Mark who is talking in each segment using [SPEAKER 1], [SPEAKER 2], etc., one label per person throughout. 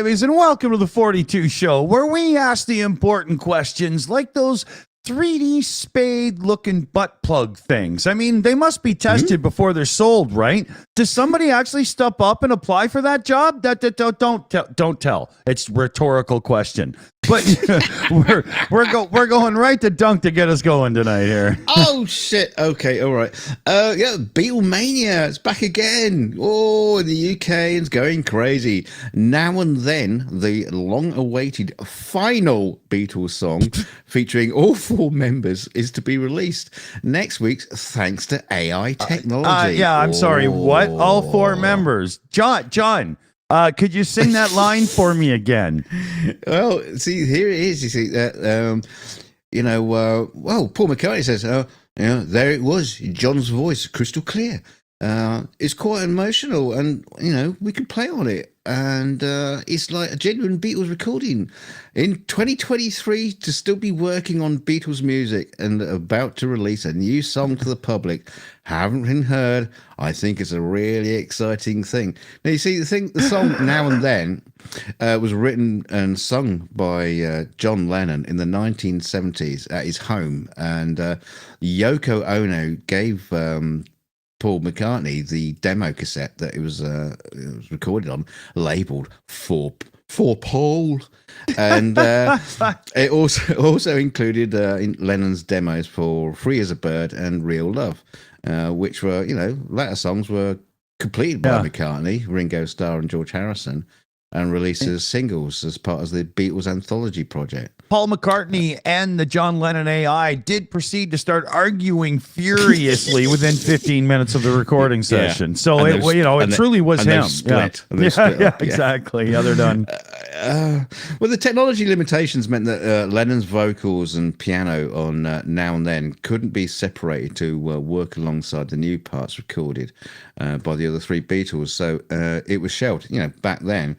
[SPEAKER 1] babies, and welcome to the 42 Show, where we ask the important questions like those 3D spade-looking butt plug things. I mean, they must be tested before they're sold, right? Does somebody actually step up and apply for that job? Don't tell. It's a rhetorical question. But we're going right to dunk to get us going tonight here.
[SPEAKER 2] Oh shit! Okay, all right. Yeah, Beatlemania, it's back again. Oh, in the UK, it's going crazy. Now and then, the long-awaited final Beatles song, featuring all four members, is to be released next week, thanks to AI technology.
[SPEAKER 1] Yeah, I'm sorry. What? All four members? John. Could you sing that line for me again?
[SPEAKER 2] Well, see, here it is. You see that, well, Paul McCartney says, there it was, John's voice, crystal clear. It's quite emotional, and we can play on it, and it's like a genuine Beatles recording. In 2023, to still be working on Beatles music and about to release a new song to the public, haven't been heard. I think it's a really exciting thing. Now you see, the song Now and Then was written and sung by John Lennon in the 1970s at his home, and Yoko Ono gave Paul McCartney the demo cassette that it was recorded on, labeled for Paul, and it also included Lennon's demos for Free as a Bird and Real Love, which were latter songs were completed by McCartney, Ringo Starr, and George Harrison, and released as singles as part of the Beatles anthology project.
[SPEAKER 1] Paul McCartney and the John Lennon AI did proceed to start arguing furiously within 15 minutes of the recording session. So it truly was him.
[SPEAKER 2] Split.
[SPEAKER 1] Yeah, exactly. Yeah, they're done.
[SPEAKER 2] Well, the technology limitations meant that Lennon's vocals and piano on Now and Then couldn't be separated to work alongside the new parts recorded by the other three Beatles. So it was shelved, back then.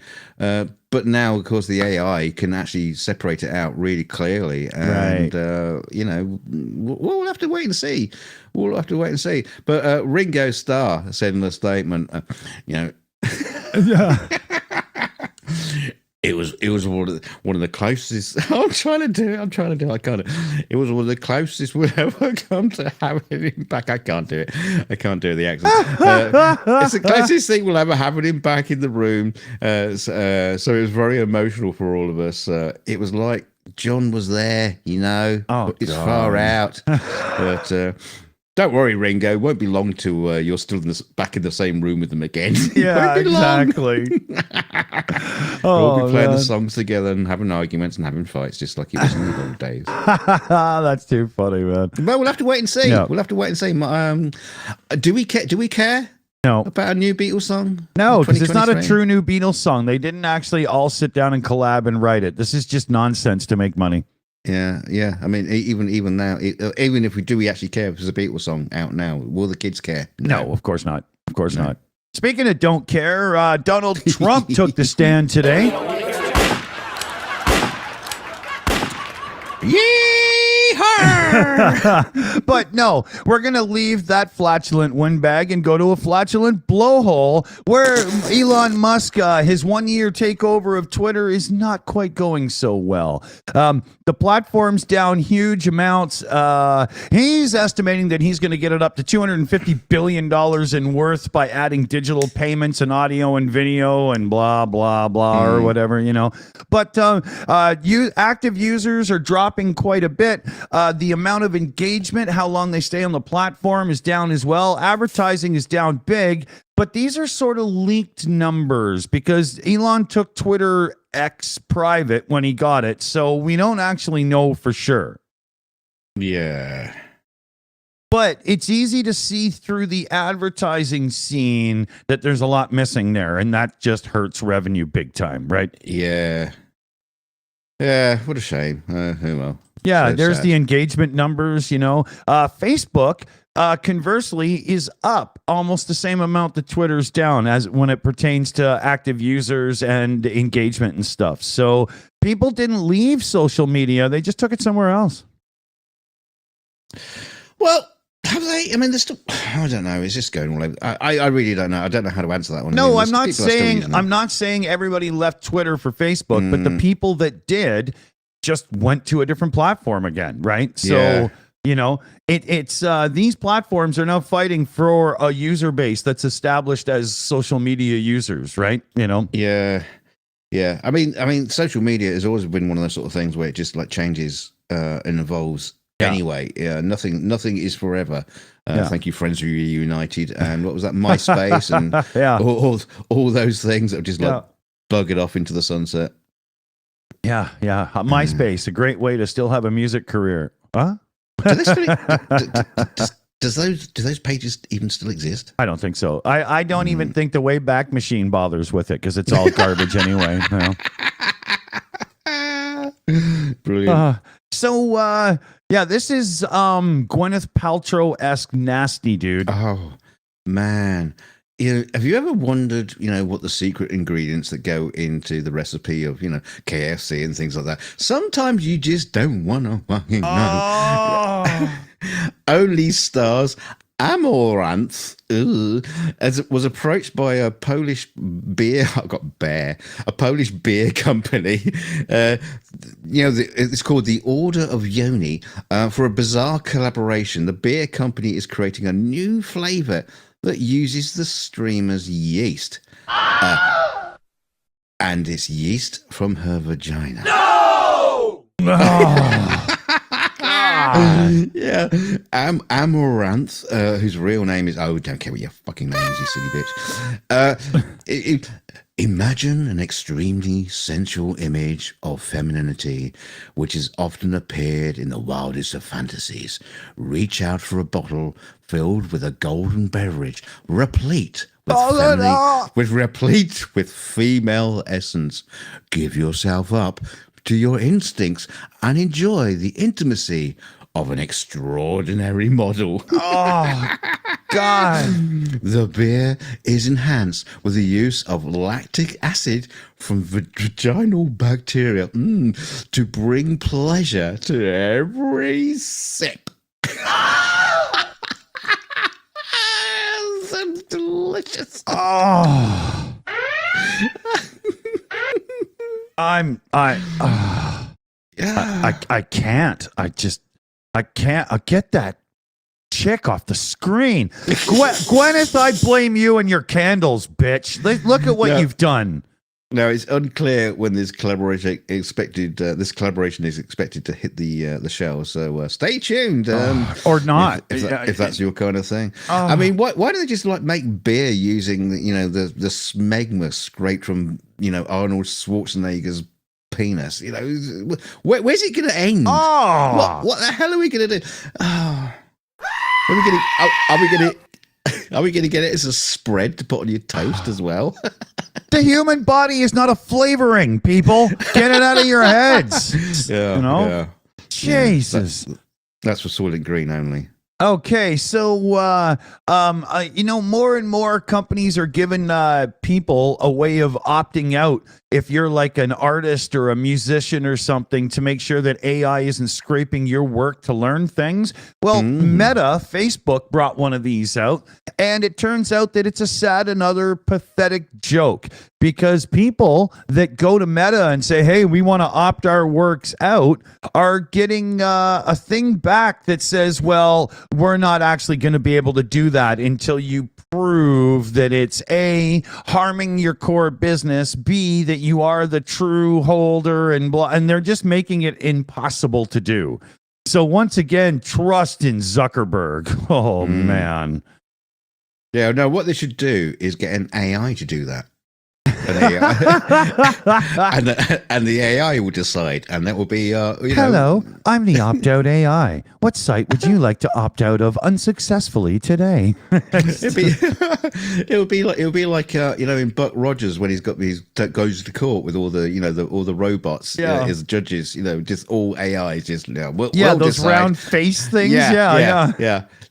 [SPEAKER 2] But now, of course, the AI can actually separate it out really clearly, and we'll have to wait and see. But Ringo Starr said in a statement, It was one of the closest. I'm trying to do it. I can't. It was one of the closest we'll ever come to having him back. I can't do it. The accent. It's the closest thing we'll ever having him back in the room. So it was very emotional for all of us. It was like John was there.
[SPEAKER 1] Oh,
[SPEAKER 2] it's far out, but. Don't worry, Ringo. It won't be long till you're still back in the same room with them again.
[SPEAKER 1] Yeah, exactly.
[SPEAKER 2] We'll be playing the songs together and having arguments and having fights, just like it was in the old days.
[SPEAKER 1] That's too funny, man.
[SPEAKER 2] But we'll have to wait and see.
[SPEAKER 1] Yeah.
[SPEAKER 2] We'll have to wait and see. Do we care? Do we care?
[SPEAKER 1] No.
[SPEAKER 2] About a new Beatles song?
[SPEAKER 1] No, because it's not a true new Beatles song. They didn't actually all sit down and collab and write it. This is just nonsense to make money.
[SPEAKER 2] Yeah. I mean, even now, even if we actually care if there's a Beatles song out now, will the kids care?
[SPEAKER 1] No, of course not. Of course not. Speaking of don't care, Donald Trump took the stand today. But no, we're going to leave that flatulent windbag and go to a flatulent blowhole where Elon Musk, his 1-year takeover of Twitter is not quite going so well. The platform's down huge amounts. He's estimating that he's going to get it up to $250 billion in worth by adding digital payments and audio and video and blah, blah, blah, or whatever, But active users are dropping quite a bit. The amount of engagement, how long they stay on the platform, is down as well. Advertising is down big, but these are sort of leaked numbers because Elon took Twitter X private when he got it, so we don't actually know for sure.
[SPEAKER 2] Yeah.
[SPEAKER 1] But it's easy to see through the advertising scene that there's a lot missing there, and that just hurts revenue big time, right?
[SPEAKER 2] Yeah. Yeah, what a shame. Well.
[SPEAKER 1] Yeah,
[SPEAKER 2] so
[SPEAKER 1] there's
[SPEAKER 2] sad.
[SPEAKER 1] the engagement numbers, Facebook, conversely, is up almost the same amount that Twitter's down as when it pertains to active users and engagement and stuff. So people didn't leave social media. They just took it somewhere else.
[SPEAKER 2] Well, Have they? I mean, there's still. I don't know. It's just going all over. I really don't know. I don't know how to answer that one.
[SPEAKER 1] No,
[SPEAKER 2] I
[SPEAKER 1] I'm
[SPEAKER 2] mean,
[SPEAKER 1] not
[SPEAKER 2] people are still
[SPEAKER 1] saying
[SPEAKER 2] using
[SPEAKER 1] I'm
[SPEAKER 2] them.
[SPEAKER 1] not saying everybody left Twitter for Facebook, but the people that did just went to a different platform again, right? So,
[SPEAKER 2] Yeah.
[SPEAKER 1] you know, it's these platforms are now fighting for a user base that's established as social media users, right? You know?
[SPEAKER 2] Yeah, yeah. I mean, social media has always been one of those sort of things where it just like changes and evolves.
[SPEAKER 1] Yeah.
[SPEAKER 2] Anyway, yeah, nothing is forever.
[SPEAKER 1] Yeah.
[SPEAKER 2] Thank you, Friends Reunited, and what was that, MySpace, and
[SPEAKER 1] Yeah.
[SPEAKER 2] all those things that have just like
[SPEAKER 1] Yeah.
[SPEAKER 2] buggered off into the sunset.
[SPEAKER 1] Yeah, yeah. MySpace, a great way to still have a music career. Huh?
[SPEAKER 2] Do they still, do those pages even still exist?
[SPEAKER 1] I don't think so. I don't even think the Wayback Machine bothers with it because it's all garbage anyway. You know?
[SPEAKER 2] Brilliant.
[SPEAKER 1] Yeah, this is Gwyneth Paltrow-esque nasty, dude.
[SPEAKER 2] Oh man, have you ever wondered, what the secret ingredients that go into the recipe of, KFC and things like that? Sometimes you just don't want to fucking know.
[SPEAKER 1] Oh.
[SPEAKER 2] Only stars Amaranth, as it was approached by a Polish beer. A Polish beer company. It's called the Order of Yoni. For a bizarre collaboration, the beer company is creating a new flavor that uses the streamer's yeast, and it's yeast from her vagina.
[SPEAKER 1] No.
[SPEAKER 2] Yeah, Amaranth, whose real name is don't care what your fucking name is, you silly bitch. Imagine an extremely sensual image of femininity, which has often appeared in the wildest of fantasies. Reach out for a bottle filled with a golden beverage, replete with female essence. Give yourself up to your instincts and enjoy the intimacy of an extraordinary model.
[SPEAKER 1] Oh, God.
[SPEAKER 2] The beer is enhanced with the use of lactic acid from vaginal bacteria to bring pleasure to every sip. So delicious.
[SPEAKER 1] Oh. I can't. I can't. I get that chick off the screen. Gwyneth, I blame you and your candles, bitch. Look at what you've done.
[SPEAKER 2] Now it's unclear when this collaboration expected. This collaboration is expected to hit the shelves. So stay tuned,
[SPEAKER 1] or not,
[SPEAKER 2] if that's your kind of thing. I mean, why don't they just like make beer using the smegma scraped from Arnold Schwarzenegger's penis? Where's it going to end?
[SPEAKER 1] Oh,
[SPEAKER 2] what the hell are we going to do? Oh. Are we going to get it as a spread to put on your toast as well?
[SPEAKER 1] The human body is not a flavoring, people. Get it out of your heads.
[SPEAKER 2] Yeah.
[SPEAKER 1] Jesus.
[SPEAKER 2] That's for Soylent Green only.
[SPEAKER 1] Okay, so more and more companies are giving people a way of opting out if you're like an artist or a musician or something, to make sure that AI isn't scraping your work to learn things. Well, Meta, Facebook, brought one of these out, and it turns out that it's a sad and other pathetic joke, because people that go to Meta and say, hey, we want to opt our works out, are getting a thing back that says, well, we're not actually going to be able to do that until you prove that it's A, harming your core business, B, that you are the true holder, and blah, and they're just making it impossible to do. So once again, trust in Zuckerberg. Oh, man.
[SPEAKER 2] Yeah, no, what they should do is get an AI to do that. And the AI will decide, and that will be
[SPEAKER 1] hello, I'm the opt-out AI. What site would you like to opt out of unsuccessfully today?
[SPEAKER 2] It'll be like in Buck Rogers when goes to court with all the all the robots as judges, just all AIs, just we'll
[SPEAKER 1] those
[SPEAKER 2] decide.
[SPEAKER 1] round face things.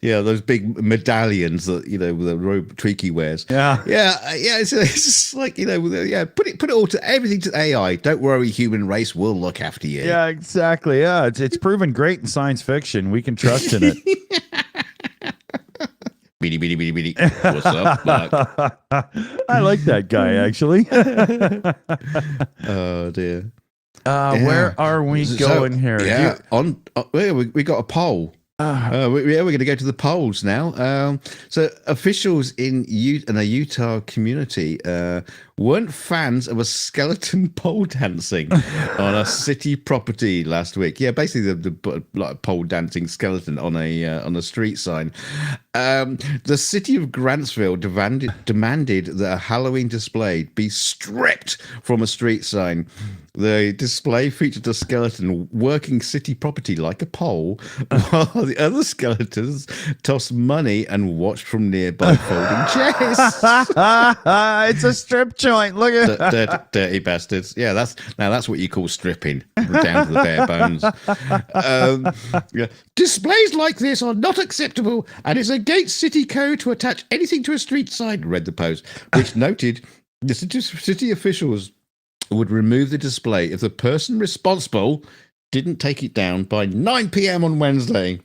[SPEAKER 2] Yeah, those big medallions that the robe Tweaky wears.
[SPEAKER 1] Yeah.
[SPEAKER 2] It's just like put it all to everything to AI. Don't worry, human race, we'll look after you.
[SPEAKER 1] Yeah, exactly. Yeah, it's proven great in science fiction. We can trust in it.
[SPEAKER 2] Beady, beady, beady, beady. What's up, Mark?
[SPEAKER 1] I like that guy, actually.
[SPEAKER 2] Oh, dear.
[SPEAKER 1] Where are we going here?
[SPEAKER 2] Yeah, we got a poll. We're going to go to the polls now. So officials in the Utah community weren't fans of a skeleton pole dancing on a city property last week. Yeah, basically the like pole dancing skeleton on a street sign. The city of Grantsville demanded that a Halloween display be stripped from a street sign. The display featured a skeleton working city property like a pole, while the other skeletons tossed money and watched from nearby folding chairs.
[SPEAKER 1] It's a strip joint. Look at
[SPEAKER 2] dirty bastards. Yeah, that's what you call stripping, down to the bare bones. Yeah. Displays like this are not acceptable, and it's against city code to attach anything to a street sign, read the post, which noted the city officials would remove the display if the person responsible didn't take it down by 9 p.m. on Wednesday.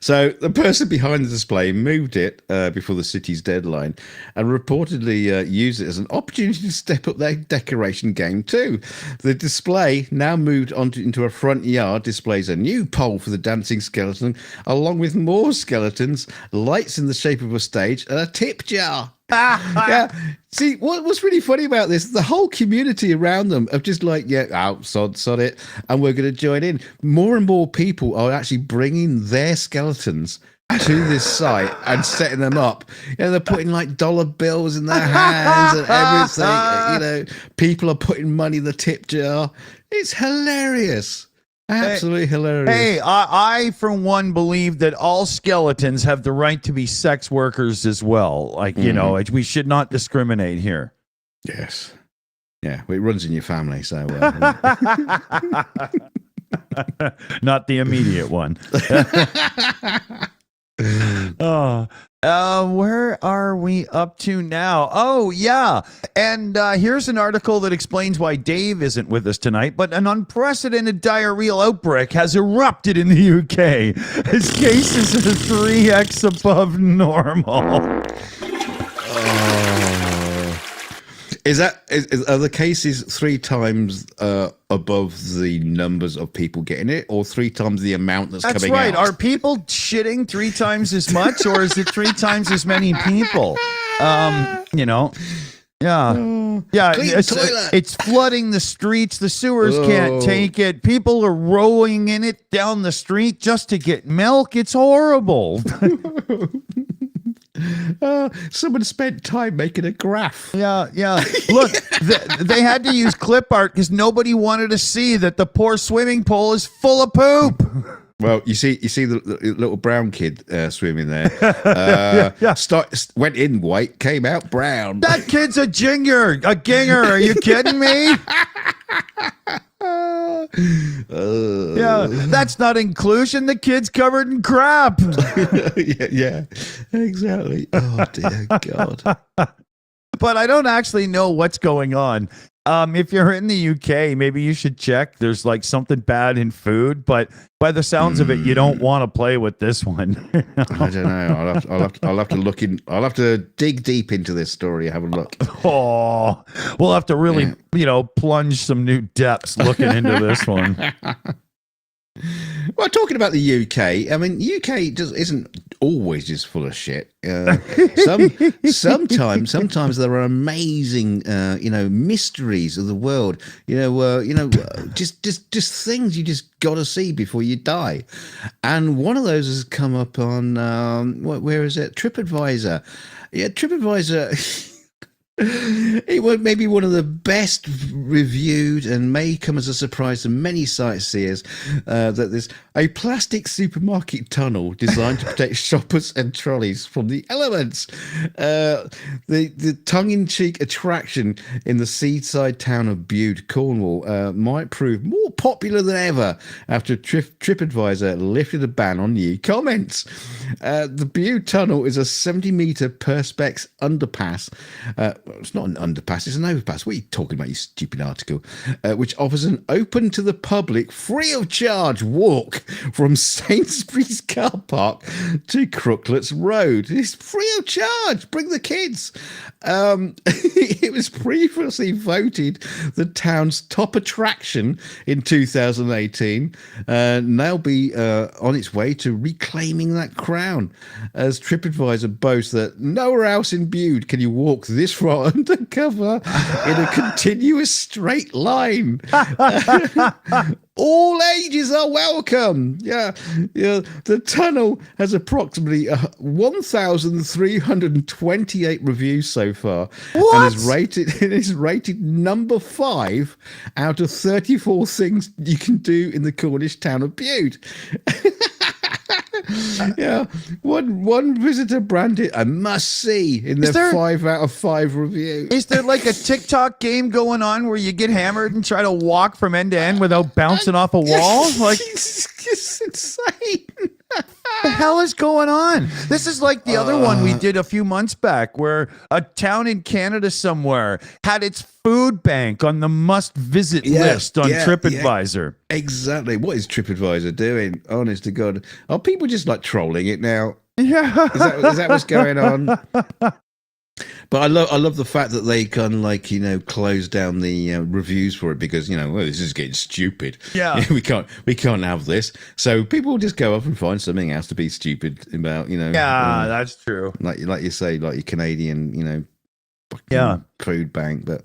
[SPEAKER 2] So the person behind the display moved it before the city's deadline and reportedly used it as an opportunity to step up their decoration game too. The display, now moved into a front yard, displays a new pole for the dancing skeleton, along with more skeletons, lights in the shape of a stage, and a tip jar. Yeah. See, what's really funny about this, the whole community around them of just like, sod it, and we're going to join in. More and more people are actually bringing their skeletons to this site and setting them up. They're putting like dollar bills in their hands and everything. People are putting money in the tip jar. It's hilarious. Absolutely hilarious.
[SPEAKER 1] Hey, I for one believe that all skeletons have the right to be sex workers as well. Like, we should not discriminate here.
[SPEAKER 2] Yes. Yeah, well, it runs in your family, so...
[SPEAKER 1] Not the immediate one. Where are we up to now? Oh, yeah. And here's an article that explains why Dave isn't with us tonight, but an unprecedented diarrheal outbreak has erupted in the UK as cases are 3x above normal.
[SPEAKER 2] Are the cases 3 times above the numbers of people getting it, or 3 times the amount that's coming out?
[SPEAKER 1] That's right. Are people shitting 3 times as much, or is it 3 times as many people? Yeah. Yeah, it's flooding the streets. The sewers can't take it. People are rowing in it down the street just to get milk. It's horrible.
[SPEAKER 2] Someone spent time making a graph.
[SPEAKER 1] Yeah. Look, they had to use clip art because nobody wanted to see that the poor swimming pool is full of poop.
[SPEAKER 2] Well, you see the little brown kid swimming there. Went in white, came out brown.
[SPEAKER 1] That kid's a ginger. Are you kidding me? Yeah, that's not inclusion. The kid's covered in crap.
[SPEAKER 2] yeah, exactly. Oh dear God.
[SPEAKER 1] But I don't actually know what's going on. If you're in the UK, maybe you should check. There's like something bad in food, but by the sounds of it, you don't want to play with this one.
[SPEAKER 2] I don't know. I'll have to look in. I'll have to dig deep into this story. Have a look.
[SPEAKER 1] Oh, we'll have to really, plunge some new depths looking into this one.
[SPEAKER 2] Well, talking about the UK, I mean, UK isn't always just full of shit. Sometimes there are amazing, mysteries of the world. Just things you just got to see before you die. And one of those has come up on where is it? TripAdvisor. Yeah, TripAdvisor. It was maybe one of the best reviewed and may come as a surprise to many sightseers that there's a plastic supermarket tunnel designed to protect shoppers and trolleys from the elements. The tongue-in-cheek attraction in the seaside town of Bude, Cornwall, might prove more popular than ever after TripAdvisor lifted a ban on new comments. The Bude tunnel is a 70-meter perspex underpass it's not an underpass, it's an overpass. What are you talking about, you stupid article? Which offers an open to the public, free of charge walk from Sainsbury's car park to Crooklet's Road. It's free of charge. Bring the kids. It was previously voted the town's top attraction in 2018. Now be on its way to reclaiming that crown, as TripAdvisor boasts that nowhere else in Bude can you walk this far undercover in a continuous straight line. All ages are welcome. Yeah. The tunnel has approximately 1,328 reviews so far, and is rated number 5 out of 34 things you can do in the Cornish town of Bude. Yeah, one visitor branded a must-see in their 5 out of 5 review.
[SPEAKER 1] Is there like a TikTok game going on where you get hammered and try to walk from end to end without bouncing off a wall? Like,
[SPEAKER 2] it's insane.
[SPEAKER 1] What the hell is going on? This is like the other one we did a few months back, where a town in Canada somewhere had its food bank on the must-visit list on TripAdvisor.
[SPEAKER 2] Yeah. Exactly. What is TripAdvisor doing? Honest to God. Are people just like trolling it now?
[SPEAKER 1] Yeah.
[SPEAKER 2] Is that what's going on? But I love the fact that they can, like, you know, close down the reviews for it because, you know, well, this is getting stupid.
[SPEAKER 1] Yeah.
[SPEAKER 2] we can't have this. So people will just go up and find something else to be stupid about, you know.
[SPEAKER 1] Yeah, that's true.
[SPEAKER 2] Like you say, like your Canadian, you know, fucking food bank. But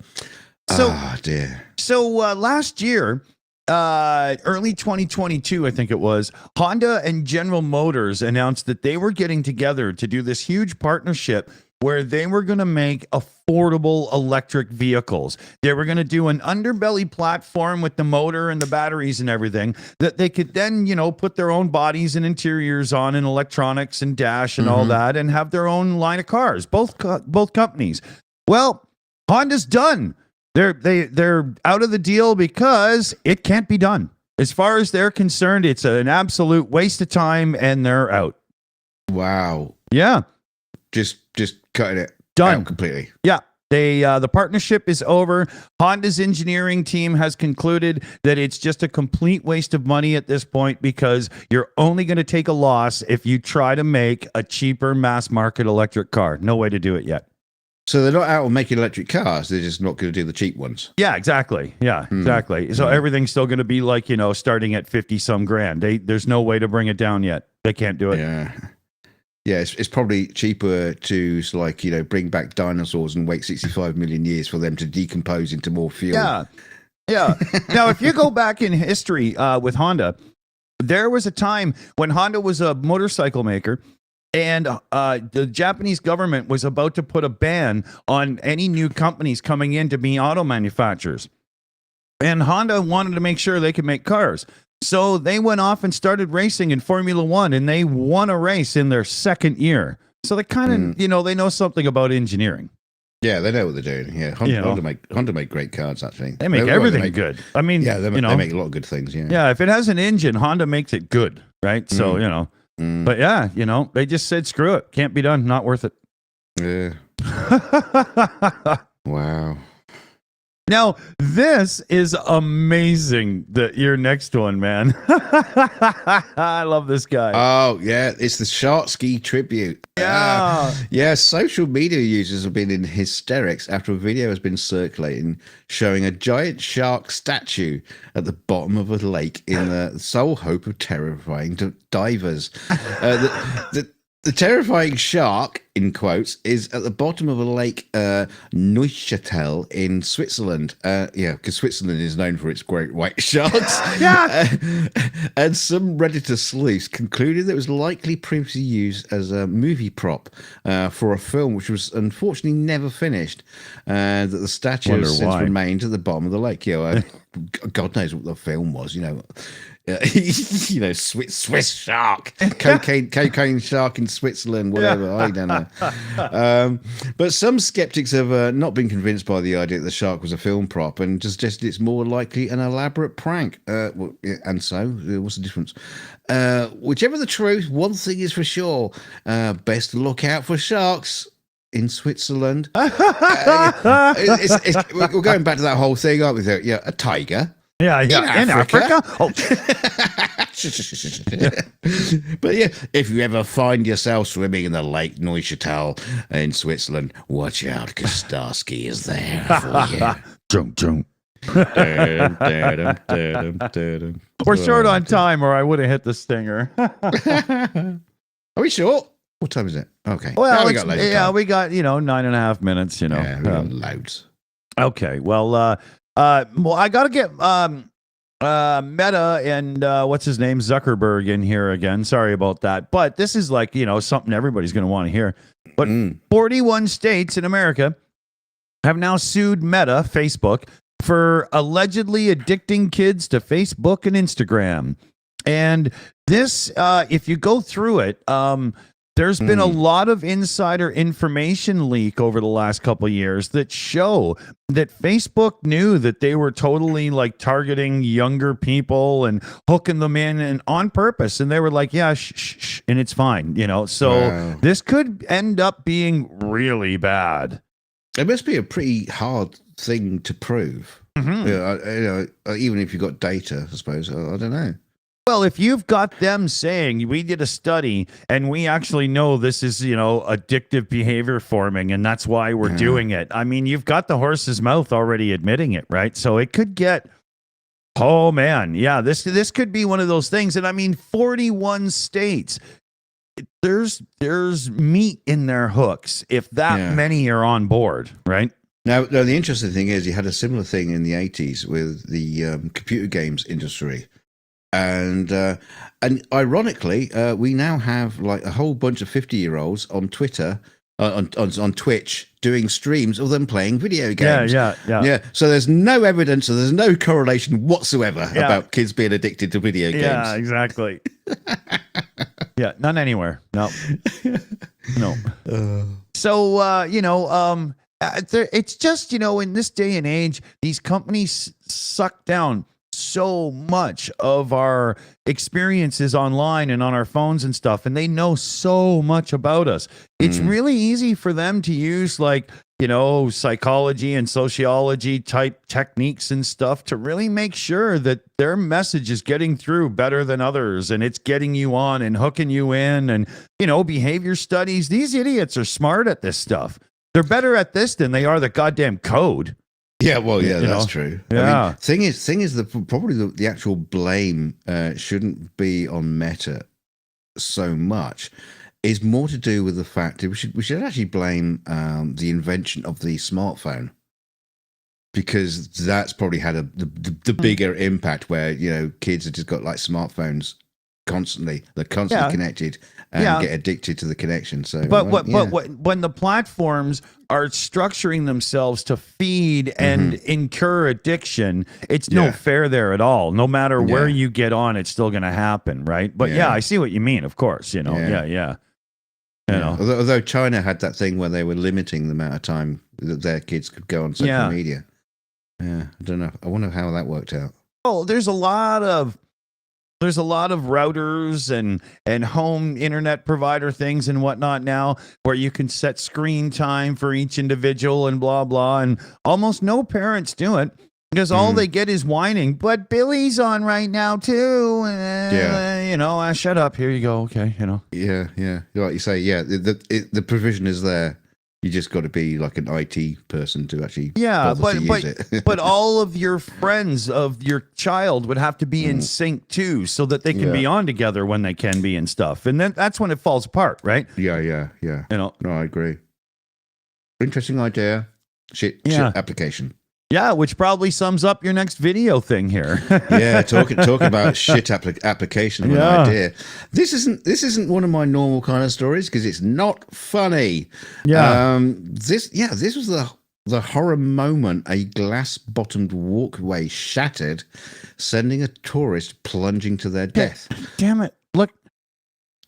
[SPEAKER 2] dear.
[SPEAKER 1] So last year, early 2022, I think it was, Honda and General Motors announced that they were getting together to do this huge partnership where they were going to make affordable electric vehicles. They were going to do an underbelly platform with the motor and the batteries and everything that they could then, you know, put their own bodies and interiors on and electronics and dash and all that and have their own line of cars, both companies. Well, Honda's done. They're out of the deal because it can't be done. As far as they're concerned, it's an absolute waste of time and they're out.
[SPEAKER 2] Wow.
[SPEAKER 1] Yeah.
[SPEAKER 2] Just cutting it
[SPEAKER 1] done
[SPEAKER 2] out completely.
[SPEAKER 1] Yeah. The partnership is over. Honda's engineering team has concluded that it's just a complete waste of money at this point because you're only going to take a loss if you try to make a cheaper mass market electric car. No way to do it yet.
[SPEAKER 2] So they're not out of making electric cars. They're just not going to do the cheap ones.
[SPEAKER 1] Yeah, exactly. Yeah, exactly. So everything's still going to be like, you know, starting at 50 some grand. There's no way to bring it down yet. They can't do it.
[SPEAKER 2] Yeah. Yeah, it's probably cheaper to, like, you know, bring back dinosaurs and wait 65 million years for them to decompose into more fuel.
[SPEAKER 1] Yeah. Yeah. Now, if you go back in history with Honda, there was a time when Honda was a motorcycle maker and the Japanese government was about to put a ban on any new companies coming in to be auto manufacturers. And Honda wanted to make sure they could make cars. So they went off and started racing in Formula One, and they won a race in their second year. So they kind of, you know, they know something about engineering.
[SPEAKER 2] Yeah, they know what they're doing. Yeah, Honda make great cars, actually.
[SPEAKER 1] They make everything good. I mean,
[SPEAKER 2] yeah, they make a lot of good things, yeah.
[SPEAKER 1] Yeah, if it has an engine, Honda makes it good, right? So, you know, but yeah, you know, they just said, screw it. Can't be done. Not worth it.
[SPEAKER 2] Yeah. Wow.
[SPEAKER 1] Now, this is amazing, your next one, man. I love this guy.
[SPEAKER 2] Oh, yeah, it's the Shark Ski tribute.
[SPEAKER 1] Yeah.
[SPEAKER 2] Social media users have been in hysterics after a video has been circulating showing a giant shark statue at the bottom of a lake in the sole hope of terrifying divers. The terrifying shark, in quotes, is at the bottom of a lake, Neuchâtel in Switzerland. Because Switzerland is known for its great white sharks. And some Redditor sleuths concluded that it was likely previously used as a movie prop for a film which was unfortunately never finished. That the statue has since remained at the bottom of the lake. God knows what the film was, you know. You know, Swiss shark, cocaine shark in Switzerland, whatever. I don't know. But some skeptics have not been convinced by the idea that the shark was a film prop and suggested it's more likely an elaborate prank. And so, what's the difference? Whichever the truth, one thing is for sure: best look out for sharks in Switzerland. We're going back to that whole thing, aren't we? There, yeah, a tiger.
[SPEAKER 1] Yeah, in Africa. Oh.
[SPEAKER 2] But yeah, if you ever find yourself swimming in the Lake Neuchatel in Switzerland, watch out, because Starsky is there for you.
[SPEAKER 1] Jump, jump. We're short on time, or I would have hit the stinger.
[SPEAKER 2] Are we short? What time is it? Okay.
[SPEAKER 1] Well,
[SPEAKER 2] we got loads of time.
[SPEAKER 1] we got 9.5 minutes.
[SPEAKER 2] Yeah, we got loads.
[SPEAKER 1] Okay. Well, I got to get Meta and what's his name, Zuckerberg, in here again. Sorry about that, but this is like something everybody's going to want to hear. But 41 states in America have now sued Meta, Facebook, for allegedly addicting kids to Facebook and Instagram. And this, if you go through it, there's been a lot of insider information leak over the last couple of years that show that Facebook knew that they were totally like targeting younger people and hooking them in and on purpose. And they were like, yeah, shh, and it's fine, So this could end up being really bad.
[SPEAKER 2] It must be a pretty hard thing to prove. Even if you've got data, I suppose. I don't know.
[SPEAKER 1] Well, if you've got them saying we did a study and we actually know this is, addictive behavior forming and that's why we're doing it. I mean, you've got the horse's mouth already admitting it, right? So it could get, oh man, yeah, this could be one of those things. And I mean, 41 states, there's meat in their hooks if that many are on board, right?
[SPEAKER 2] Now, the interesting thing is you had a similar thing in the 80s with the computer games industry. And ironically, we now have like a whole bunch of 50-year-olds on Twitter, on Twitch, doing streams of them playing video games. Yeah. So there's no evidence, so there's no correlation whatsoever about kids being addicted to video games.
[SPEAKER 1] Yeah, exactly. Yeah, none anywhere. No. So, it's just, in this day and age, these companies suck down so much of our experiences online and on our phones and stuff, and they know so much about us. It's really easy for them to use psychology and sociology type techniques and stuff to really make sure that their message is getting through better than others, and it's getting you on and hooking you in. And behavior studies, these idiots are smart at this stuff. They're better at this than they are the goddamn code.
[SPEAKER 2] Yeah, well, yeah, that's true.
[SPEAKER 1] Yeah.
[SPEAKER 2] I mean, thing is, probably the actual blame shouldn't be on Meta so much. It's more to do with the fact that we should actually blame the invention of the smartphone, because that's probably had the bigger impact. Where kids have just got like smartphones constantly. They're constantly connected and get addicted to the connection. So,
[SPEAKER 1] but when the platforms are structuring themselves to feed and incur addiction, it's no fair there at all. No matter where you get on, it's still going to happen, right? But I see what you mean. Of course,
[SPEAKER 2] Although China had that thing where they were limiting the amount of time that their kids could go on social media. Yeah, I don't know. I wonder how that worked out.
[SPEAKER 1] Oh, there's a lot of routers and home internet provider things and whatnot now where you can set screen time for each individual and blah, blah. And almost no parents do it because all they get is whining. But Billy's on right now, too. Shut up. Here you go. Okay.
[SPEAKER 2] Yeah. Like you say, the provision is there. You just got to be like an IT person to actually use it.
[SPEAKER 1] But all of your friends of your child would have to be in sync too, so that they can be on together when they can be and stuff. And then that's when it falls apart, right?
[SPEAKER 2] Yeah. No, I agree. Interesting idea. Shit application.
[SPEAKER 1] Yeah, which probably sums up your next video thing here.
[SPEAKER 2] Talk about shit application of an idea. This isn't one of my normal kind of stories because it's not funny.
[SPEAKER 1] Yeah.
[SPEAKER 2] This was the horror moment. A glass-bottomed walkway shattered, sending a tourist plunging to their death.
[SPEAKER 1] Damn it! Look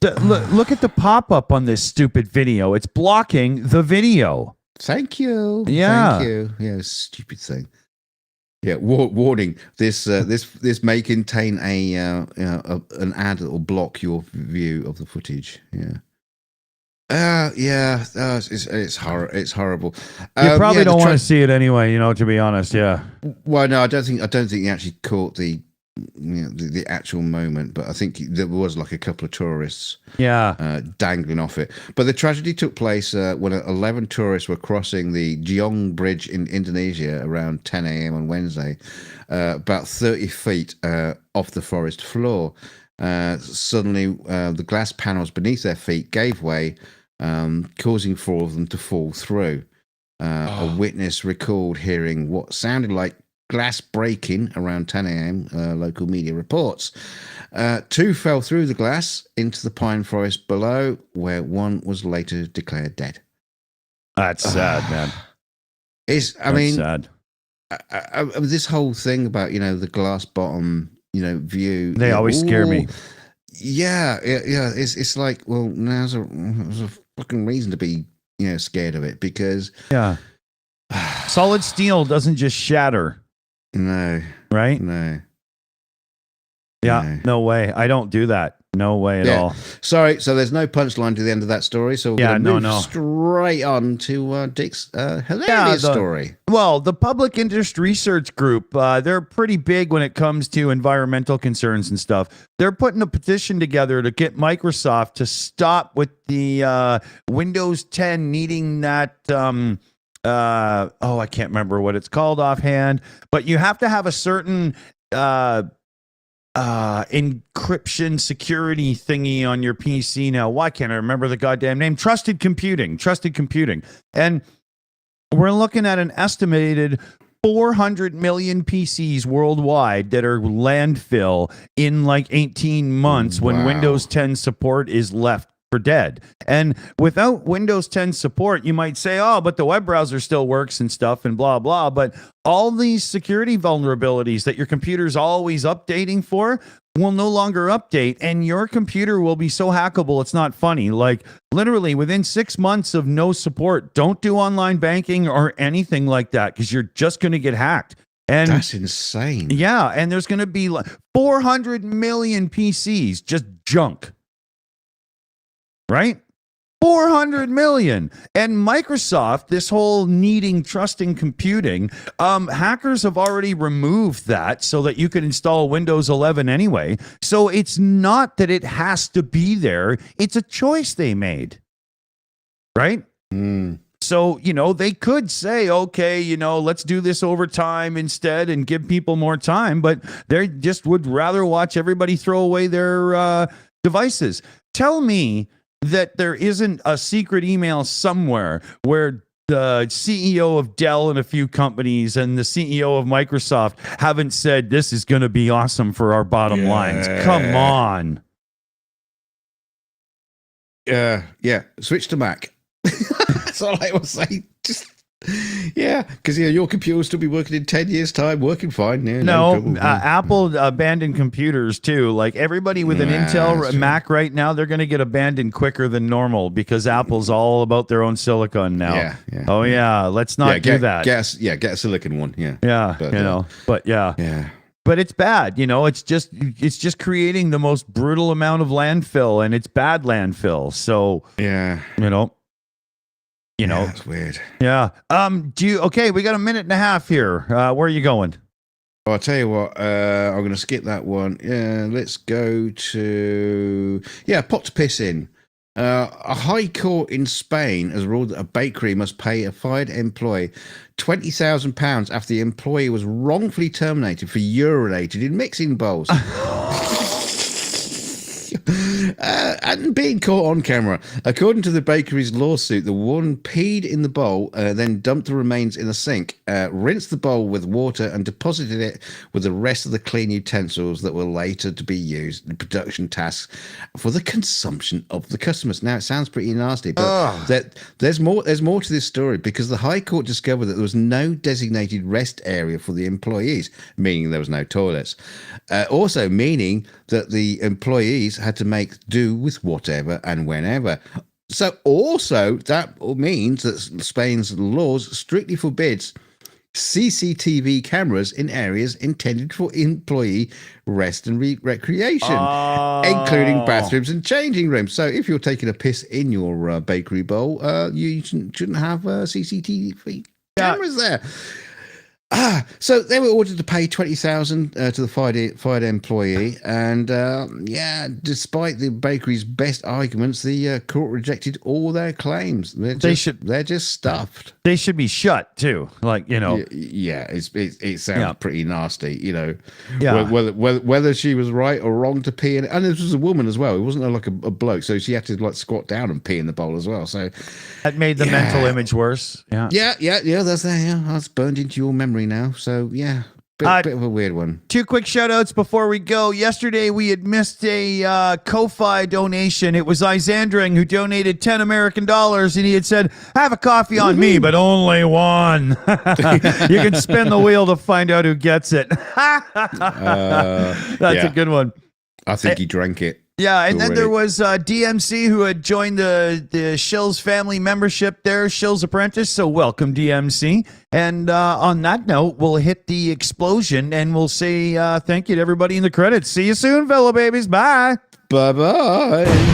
[SPEAKER 1] at the pop-up on this stupid video. It's blocking the video.
[SPEAKER 2] Thank you.
[SPEAKER 1] Yeah.
[SPEAKER 2] Thank you. Yeah, stupid thing. Yeah, warning. This may contain an ad that will block your view of the footage. Yeah. It's horrible.
[SPEAKER 1] You probably
[SPEAKER 2] Yeah,
[SPEAKER 1] don't want to see it anyway, to be honest. Yeah.
[SPEAKER 2] Well, no, I don't think he actually caught the actual moment, but I think there was like a couple of tourists dangling off it. But the tragedy took place when 11 tourists were crossing the Jong Bridge in Indonesia around 10 a.m. on Wednesday, about 30 feet off the forest floor. Suddenly, the glass panels beneath their feet gave way, causing 4 of them to fall through. A witness recalled hearing what sounded like glass breaking around 10 a.m., local media reports. 2 fell through the glass into the pine forest below, where 1 was later declared dead.
[SPEAKER 1] That's sad, man.
[SPEAKER 2] That's sad. This whole thing about, the glass bottom, view.
[SPEAKER 1] They always scare me.
[SPEAKER 2] Yeah. It's like, well, there's a fucking reason to be, scared of it, because
[SPEAKER 1] solid steel doesn't just shatter.
[SPEAKER 2] No.
[SPEAKER 1] Right?
[SPEAKER 2] No.
[SPEAKER 1] Yeah, no way. I don't do that. No way at all.
[SPEAKER 2] Sorry, so there's no punchline to the end of that story, so we're going to move straight on to Dick's hilarious story.
[SPEAKER 1] Well, the Public Interest Research Group, they're pretty big when it comes to environmental concerns and stuff. They're putting a petition together to get Microsoft to stop with the Windows 10 needing that... I can't remember what it's called offhand, but you have to have a certain encryption security thingy on your PC now. Why can't I remember the goddamn name? Trusted computing. And we're looking at an estimated 400 million PCs worldwide that are landfill in like 18 months when Windows 10 support is left for dead. And without Windows 10 support, you might say, oh, but the web browser still works and stuff and blah, blah. But all these security vulnerabilities that your computer's always updating for will no longer update. And your computer will be so hackable, it's not funny. Like literally within 6 months of no support, don't do online banking or anything like that, because you're just going to get hacked. And
[SPEAKER 2] that's insane.
[SPEAKER 1] Yeah. And there's going to be like 400 million PCs, just junk. Right? 400 million. And Microsoft, this whole needing trusting computing, hackers have already removed that so that you can install Windows 11 anyway. So it's not that it has to be there. It's a choice they made. Right? So, they could say, okay, let's do this over time instead and give people more time, but they just would rather watch everybody throw away their devices. Tell me that there isn't a secret email somewhere where the CEO of Dell and a few companies and the CEO of Microsoft haven't said this is going to be awesome for our bottom lines. Come on.
[SPEAKER 2] Yeah. Switch to Mac. That's all I will say. Because your computer will still be working in 10 years' time, working fine.
[SPEAKER 1] Apple abandoned computers too. Like everybody with an Intel Mac right now, they're going to get abandoned quicker than normal because Apple's all about their own silicon now. Let's not do that.
[SPEAKER 2] Get a silicon one.
[SPEAKER 1] But it's bad. It's just creating the most brutal amount of landfill, and it's bad landfill. So
[SPEAKER 2] it's weird.
[SPEAKER 1] Yeah. We got a minute and a half here. Where are you going?
[SPEAKER 2] Well, I'll tell you what, I'm going to skip that one. Yeah, let's go to... pot to piss in. A high court in Spain has ruled that a bakery must pay a fired employee £20,000 after the employee was wrongfully terminated for urinating in mixing bowls. And being caught on camera. According to the bakery's lawsuit, the woman peed in the bowl, then dumped the remains in the sink, rinsed the bowl with water and deposited it with the rest of the clean utensils that were later to be used in production tasks for the consumption of the customers. Now, it sounds pretty nasty, but there's more to this story, because the High Court discovered that there was no designated rest area for the employees, meaning there was no toilets. Also meaning that the employees had to make do with whatever and whenever. So also that means that Spain's laws strictly forbids CCTV cameras in areas intended for employee rest and recreation, including bathrooms and changing rooms. So if you're taking a piss in your bakery bowl, you shouldn't have CCTV cameras there. So they were ordered to pay $20,000 to the fired employee, and despite the bakery's best arguments, the court rejected all their claims. They're just stuffed.
[SPEAKER 1] They should be shut too. Like, you know.
[SPEAKER 2] Yeah, it sounds pretty nasty. You know, whether she was right or wrong to pee in it, and this was a woman as well. It wasn't like a bloke, so she had to like squat down and pee in the bowl as well. So
[SPEAKER 1] that made the mental image worse. Yeah.
[SPEAKER 2] That's burned into your memory now. So yeah, bit of a weird one. 2
[SPEAKER 1] quick shout outs before we go. Yesterday we had missed a Ko-Fi donation. It was Isandring who donated $10 American, and he had said, have a coffee on me, but only one. You can spin the wheel to find out who gets it. That's a good one.
[SPEAKER 2] I think he drank it.
[SPEAKER 1] Yeah, and then there was DMC who had joined the Shills family membership there, Shills Apprentice. So welcome, DMC. And on that note, we'll hit the explosion and we'll say thank you to everybody in the credits. See you soon, fellow babies. Bye.
[SPEAKER 2] Bye-bye.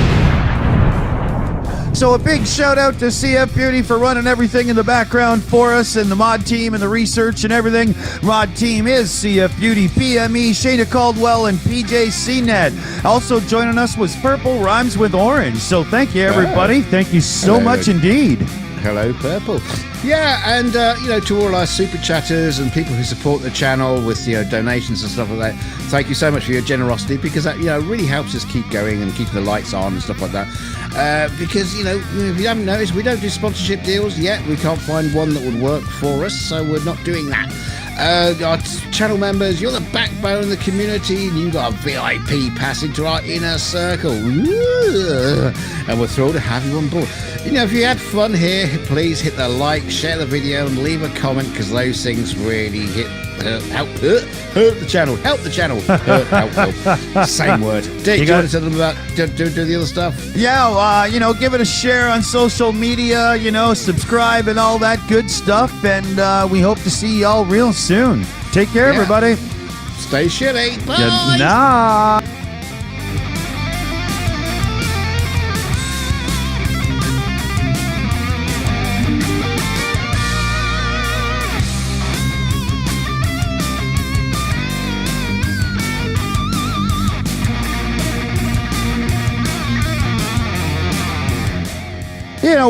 [SPEAKER 1] So a big shout out to CF Beauty for running everything in the background for us, and the mod team and the research and everything. Mod team is CF Beauty, PME, Shayna Caldwell, and PJ CNET. Also joining us was Purple Rhymes with Orange. So thank you, everybody. Thank you so much indeed.
[SPEAKER 2] Hello, Purple. Yeah, and to all our super chatters and people who support the channel with donations and stuff like that, thank you so much for your generosity, because that really helps us keep going and keep the lights on and stuff like that. Because if you haven't noticed, we don't do sponsorship deals yet. We can't find one that would work for us, so we're not doing that. Our channel members, you're the backbone of the community, and you got a VIP pass into our inner circle. And we're thrilled to have you on board. If you had fun here, please hit the like, share the video, and leave a comment, because those things really hurt the channel. Help the channel. Help. Same word. Dick, do you want to tell them about do the other stuff?
[SPEAKER 1] Yeah, give it a share on social media, subscribe and all that good stuff. And we hope to see y'all real soon. Take care, everybody.
[SPEAKER 2] Stay shitty. Bye.
[SPEAKER 1] Good night.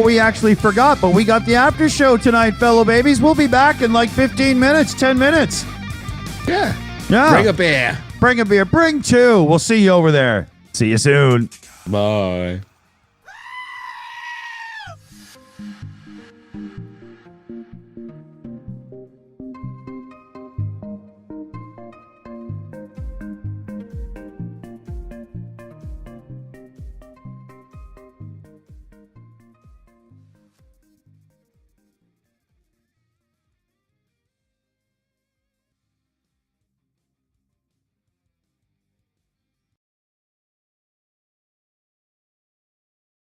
[SPEAKER 1] We actually forgot, but we got the after show tonight, fellow babies. We'll be back in like 15 minutes, 10 minutes.
[SPEAKER 2] Yeah.
[SPEAKER 1] Bring
[SPEAKER 2] a beer.
[SPEAKER 1] Bring 2. We'll see you over there. See you soon.
[SPEAKER 2] Bye.